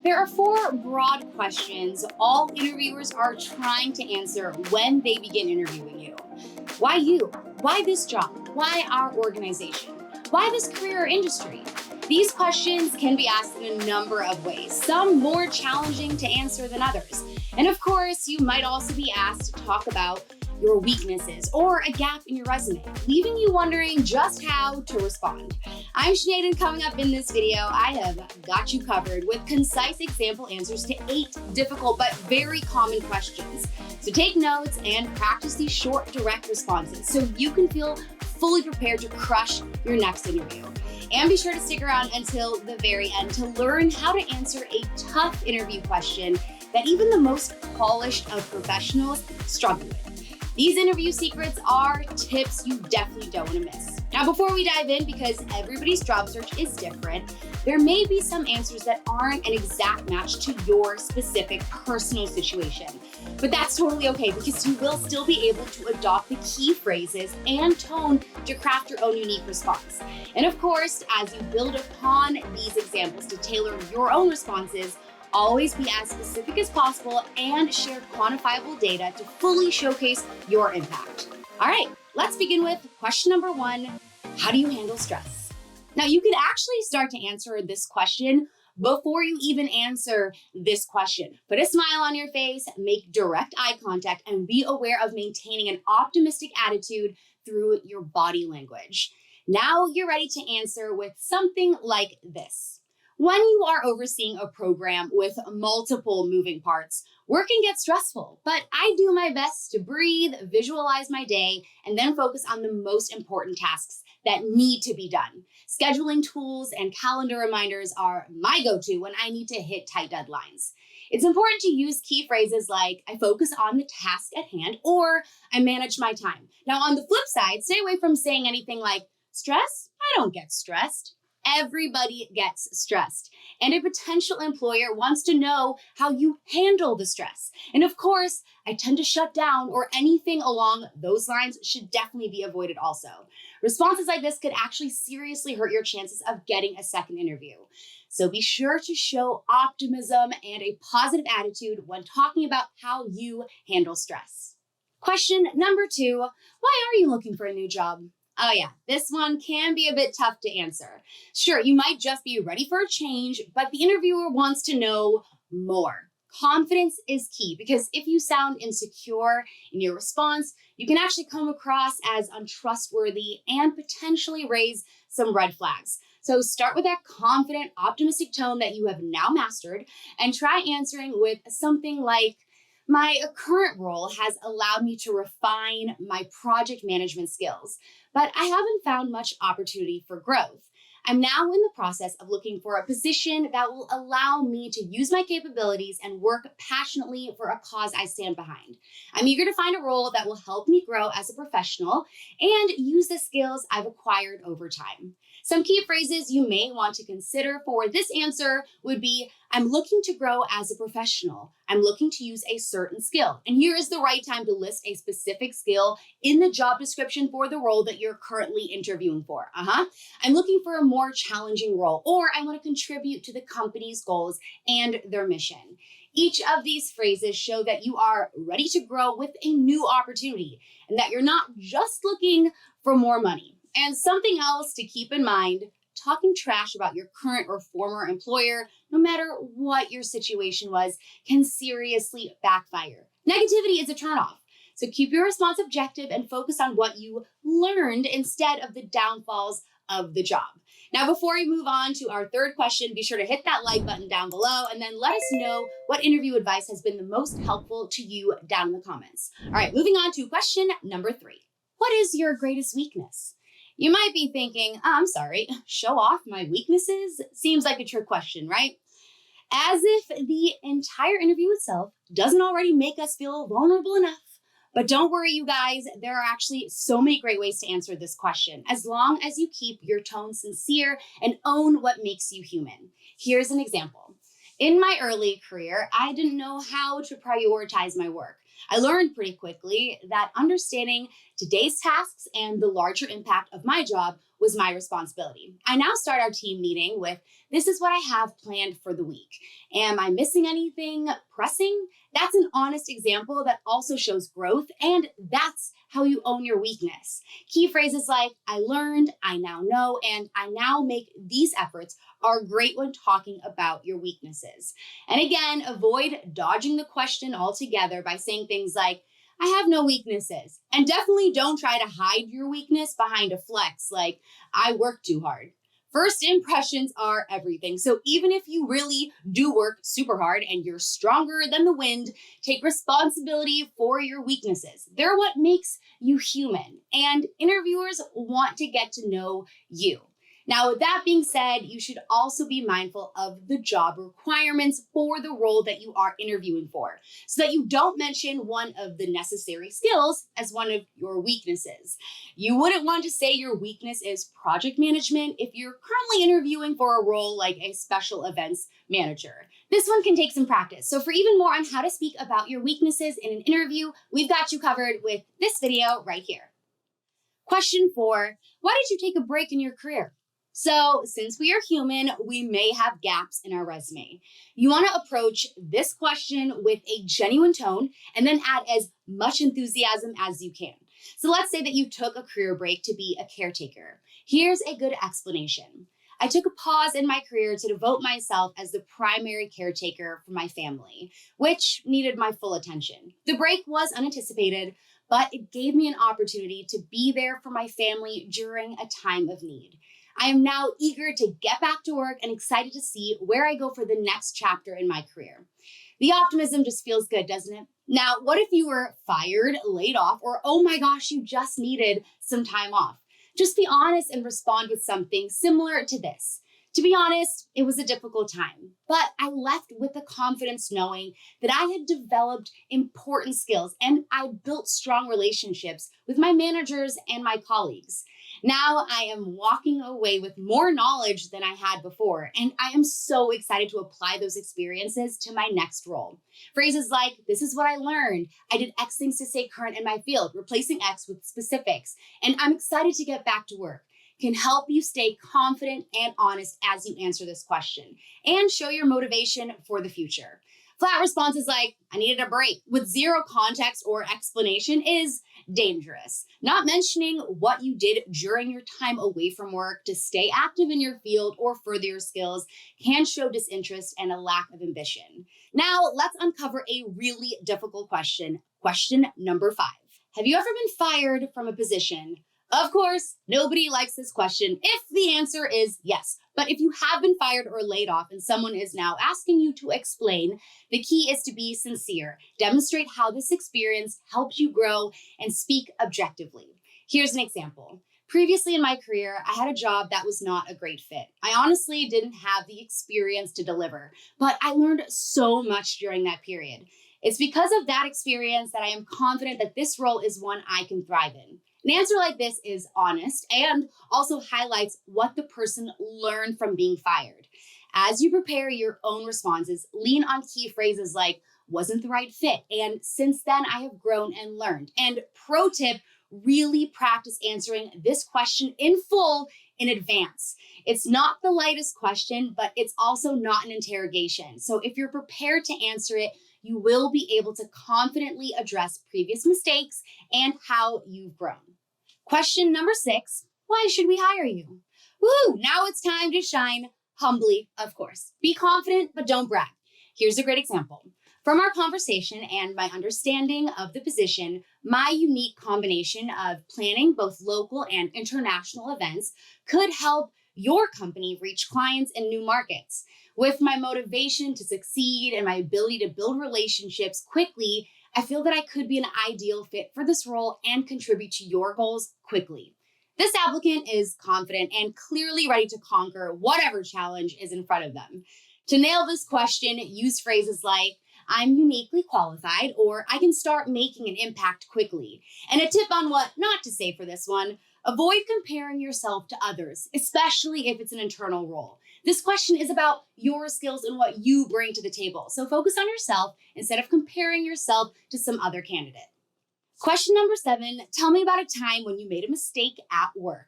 There are four broad questions all interviewers are trying to answer when they begin interviewing you. Why you? Why this job? Why our organization? Why this career or industry? These questions can be asked in a number of ways, some more challenging to answer than others. And of course, you might also be asked to talk about your weaknesses or a gap in your resume, leaving you wondering just how to respond. I'm Sinead, and coming up in this video, I have got you covered with concise example answers to 8 difficult but very common questions. So take notes and practice these short, direct responses so you can feel fully prepared to crush your next interview. And be sure to stick around until the very end to learn how to answer a tough interview question that even the most polished of professionals struggle with. These interview secrets are tips you definitely don't want to miss. Now, before we dive in, because everybody's job search is different, there may be some answers that aren't an exact match to your specific personal situation. But that's totally okay, because you will still be able to adopt the key phrases and tone to craft your own unique response. And of course, as you build upon these examples to tailor your own responses, always be as specific as possible and share quantifiable data to fully showcase your impact. All right, let's begin with question number 1. How do you handle stress? Now, you can actually start to answer this question before you even answer this question. Put a smile on your face, make direct eye contact, and be aware of maintaining an optimistic attitude through your body language. Now you're ready to answer with something like this. When you are overseeing a program with multiple moving parts, work can get stressful, but I do my best to breathe, visualize my day, and then focus on the most important tasks that need to be done. Scheduling tools and calendar reminders are my go-to when I need to hit tight deadlines. It's important to use key phrases like, I focus on the task at hand, or I manage my time. Now, on the flip side, stay away from saying anything like, stress? I don't get stressed. Everybody gets stressed, and a potential employer wants to know how you handle the stress. And of course, I tend to shut down, or anything along those lines should definitely be avoided also. Responses like this could actually seriously hurt your chances of getting a second interview. So be sure to show optimism and a positive attitude when talking about how you handle stress. Question number 2, why are you looking for a new job? Oh yeah, this one can be a bit tough to answer. Sure, you might just be ready for a change, but the interviewer wants to know more. Confidence is key, because if you sound insecure in your response, you can actually come across as untrustworthy and potentially raise some red flags. So start with that confident, optimistic tone that you have now mastered, and try answering with something like, my current role has allowed me to refine my project management skills, but I haven't found much opportunity for growth. I'm now in the process of looking for a position that will allow me to use my capabilities and work passionately for a cause I stand behind. I'm eager to find a role that will help me grow as a professional and use the skills I've acquired over time. Some key phrases you may want to consider for this answer would be, I'm looking to grow as a professional. I'm looking to use a certain skill. And here is the right time to list a specific skill in the job description for the role that you're currently interviewing for. I'm looking for a more challenging role, or I want to contribute to the company's goals and their mission. Each of these phrases show that you are ready to grow with a new opportunity, and that you're not just looking for more money. And something else to keep in mind, talking trash about your current or former employer, no matter what your situation was, can seriously backfire. Negativity is a turnoff. So keep your response objective and focus on what you learned instead of the downfalls of the job. Now, before we move on to our third question, be sure to hit that like button down below, and then let us know what interview advice has been the most helpful to you down in the comments. All right, moving on to question number 3. What is your greatest weakness? You might be thinking, I'm sorry, show off my weaknesses? Seems like a trick question, right? As if the entire interview itself doesn't already make us feel vulnerable enough. But don't worry, you guys, there are actually so many great ways to answer this question, as long as you keep your tone sincere and own what makes you human. Here's an example. In my early career, I didn't know how to prioritize my work. I learned pretty quickly that understanding today's tasks and the larger impact of my job was my responsibility. I now start our team meeting with, this is what I have planned for the week. Am I missing anything pressing? That's an honest example that also shows growth, and that's how you own your weakness. Key phrases like, I learned, I now know, and I now make these efforts are great when talking about your weaknesses. And again, avoid dodging the question altogether by saying things like, I have no weaknesses. And definitely don't try to hide your weakness behind a flex like, I work too hard. First impressions are everything. So even if you really do work super hard and you're stronger than the wind, take responsibility for your weaknesses. They're what makes you human. And interviewers want to get to know you. Now, with that being said, you should also be mindful of the job requirements for the role that you are interviewing for, so that you don't mention one of the necessary skills as one of your weaknesses. You wouldn't want to say your weakness is project management if you're currently interviewing for a role like a special events manager. This one can take some practice. So for even more on how to speak about your weaknesses in an interview, we've got you covered with this video right here. Question 4, why did you take a break in your career? So since we are human, we may have gaps in our resume. You want to approach this question with a genuine tone and then add as much enthusiasm as you can. So let's say that you took a career break to be a caretaker. Here's a good explanation. I took a pause in my career to devote myself as the primary caretaker for my family, which needed my full attention. The break was unanticipated, but it gave me an opportunity to be there for my family during a time of need. I am now eager to get back to work and excited to see where I go for the next chapter in my career. The optimism just feels good, doesn't it? Now, what if you were fired, laid off, or oh my gosh, you just needed some time off? Just be honest and respond with something similar to this. To be honest, it was a difficult time, but I left with the confidence knowing that I had developed important skills and I built strong relationships with my managers and my colleagues. Now I am walking away with more knowledge than I had before, and I am so excited to apply those experiences to my next role. Phrases like, this is what I learned, I did X things to stay current in my field, replacing X with specifics, and I'm excited to get back to work, can help you stay confident and honest as you answer this question and show your motivation for the future. Flat responses like, I needed a break with zero context or explanation is dangerous. Not mentioning what you did during your time away from work to stay active in your field or further your skills can show disinterest and a lack of ambition. Now, let's uncover a really difficult question. Question number 5. Have you ever been fired from a position? Of course, nobody likes this question if the answer is yes. But if you have been fired or laid off and someone is now asking you to explain, the key is to be sincere. Demonstrate how this experience helped you grow and speak objectively. Here's an example. Previously in my career, I had a job that was not a great fit. I honestly didn't have the experience to deliver, but I learned so much during that period. It's because of that experience that I am confident that this role is one I can thrive in. An answer like this is honest and also highlights what the person learned from being fired. As you prepare your own responses, lean on key phrases like, wasn't the right fit, and since then I have grown and learned. And pro tip, really practice answering this question in full in advance. It's not the lightest question, but it's also not an interrogation. So if you're prepared to answer it, you will be able to confidently address previous mistakes and how you've grown. Question number 6, why should we hire you? Woo, now it's time to shine. Humbly, of course. Be confident, but don't brag. Here's a great example. From our conversation and my understanding of the position, my unique combination of planning both local and international events could help your company reach clients in new markets. With my motivation to succeed and my ability to build relationships quickly, I feel that I could be an ideal fit for this role and contribute to your goals quickly. This applicant is confident and clearly ready to conquer whatever challenge is in front of them. To nail this question, use phrases like, I'm uniquely qualified, or I can start making an impact quickly. And a tip on what not to say for this one, avoid comparing yourself to others, especially if it's an internal role. This question is about your skills and what you bring to the table. So focus on yourself instead of comparing yourself to some other candidate. Question number 7, tell me about a time when you made a mistake at work.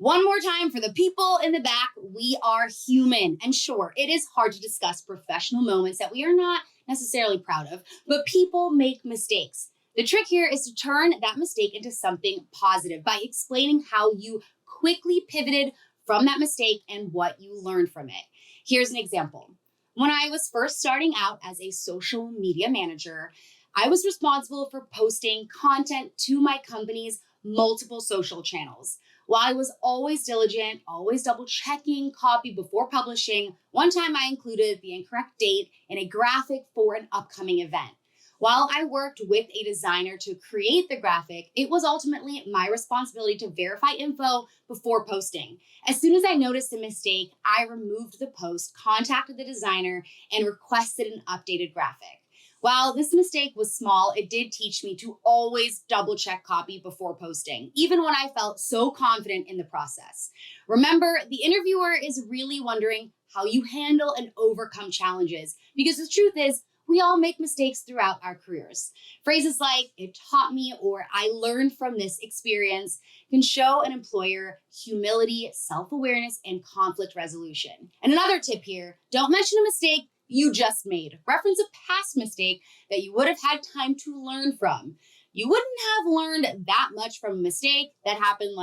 One more time for the people in the back, we are human. And sure, it is hard to discuss professional moments that we are not necessarily proud of, but people make mistakes. The trick here is to turn that mistake into something positive by explaining how you quickly pivoted from that mistake and what you learned from it. Here's an example. When I was first starting out as a social media manager, I was responsible for posting content to my company's multiple social channels. While I was always diligent, always double checking copy before publishing, one time I included the incorrect date in a graphic for an upcoming event. While I worked with a designer to create the graphic, it was ultimately my responsibility to verify info before posting. As soon as I noticed a mistake, I removed the post, contacted the designer, and requested an updated graphic. While this mistake was small, it did teach me to always double check copy before posting, even when I felt so confident in the process. Remember, the interviewer is really wondering how you handle and overcome challenges, because the truth is, we all make mistakes throughout our careers. Phrases like, "it taught me," or "I learned from this experience" can show an employer humility, self-awareness, and conflict resolution. And another tip here, don't mention a mistake you just made. Reference a past mistake that you would have had time to learn from. You wouldn't have learned that much from a mistake that happened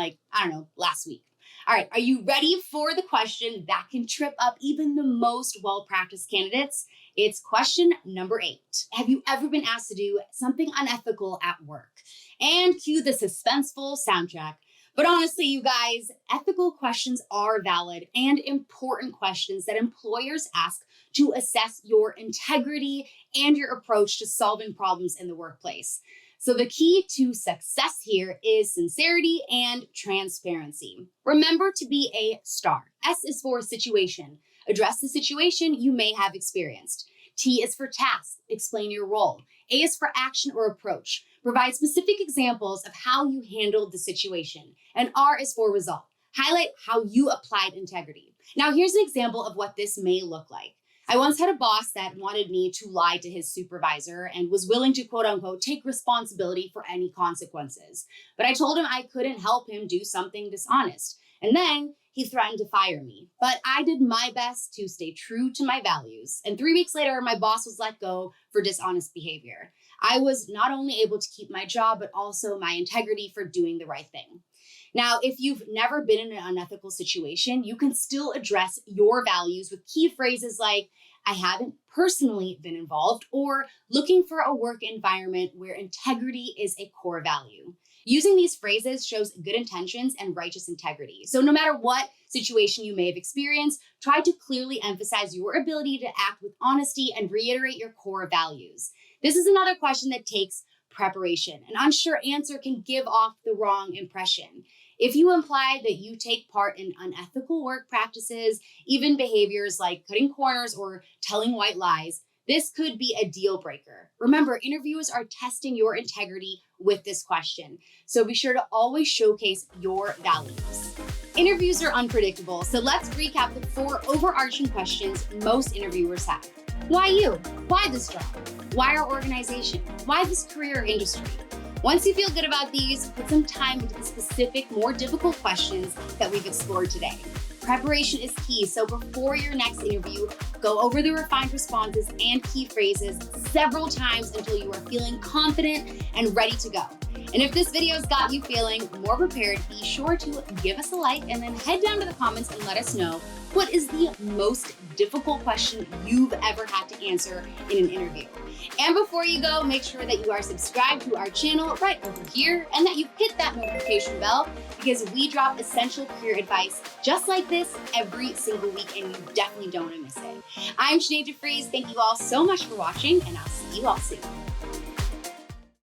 last week. All right, are you ready for the question that can trip up even the most well-practiced candidates? It's question number 8. Have you ever been asked to do something unethical at work? And cue the suspenseful soundtrack. But honestly, you guys, ethical questions are valid and important questions that employers ask to assess your integrity and your approach to solving problems in the workplace. So the key to success here is sincerity and transparency. Remember to be a STAR. S is for situation. Address the situation you may have experienced. T is for task. Explain your role. A is for action or approach. Provide specific examples of how you handled the situation. And R is for result. Highlight how you applied integrity. Now, here's an example of what this may look like. I once had a boss that wanted me to lie to his supervisor and was willing to, quote unquote, take responsibility for any consequences. But I told him I couldn't help him do something dishonest. And then he threatened to fire me. But I did my best to stay true to my values. And 3 weeks later, my boss was let go for dishonest behavior. I was not only able to keep my job, but also my integrity for doing the right thing. Now, if you've never been in an unethical situation, you can still address your values with key phrases like, "I haven't personally been involved," or "looking for a work environment where integrity is a core value." Using these phrases shows good intentions and righteous integrity. So no matter what situation you may have experienced, try to clearly emphasize your ability to act with honesty and reiterate your core values. This is another question that takes preparation. An unsure answer can give off the wrong impression. If you imply that you take part in unethical work practices, even behaviors like cutting corners or telling white lies, this could be a deal breaker. Remember, interviewers are testing your integrity with this question, so be sure to always showcase your values. Interviews are unpredictable, so let's recap the 4 overarching questions most interviewers have. Why you? Why this job? Why our organization? Why this career or industry? Once you feel good about these, put some time into the specific, more difficult questions that we've explored today. Preparation is key, so before your next interview, go over the refined responses and key phrases several times until you are feeling confident and ready to go. And if this video's got you feeling more prepared, be sure to give us a like and then head down to the comments and let us know what is the most difficult question you've ever had to answer in an interview. And before you go, make sure that you are subscribed to our channel right over here and that you hit that notification bell because we drop essential career advice just like this every single week and you definitely don't want to miss it. I'm Sinead DeFries. Thank you all so much for watching and I'll see you all soon.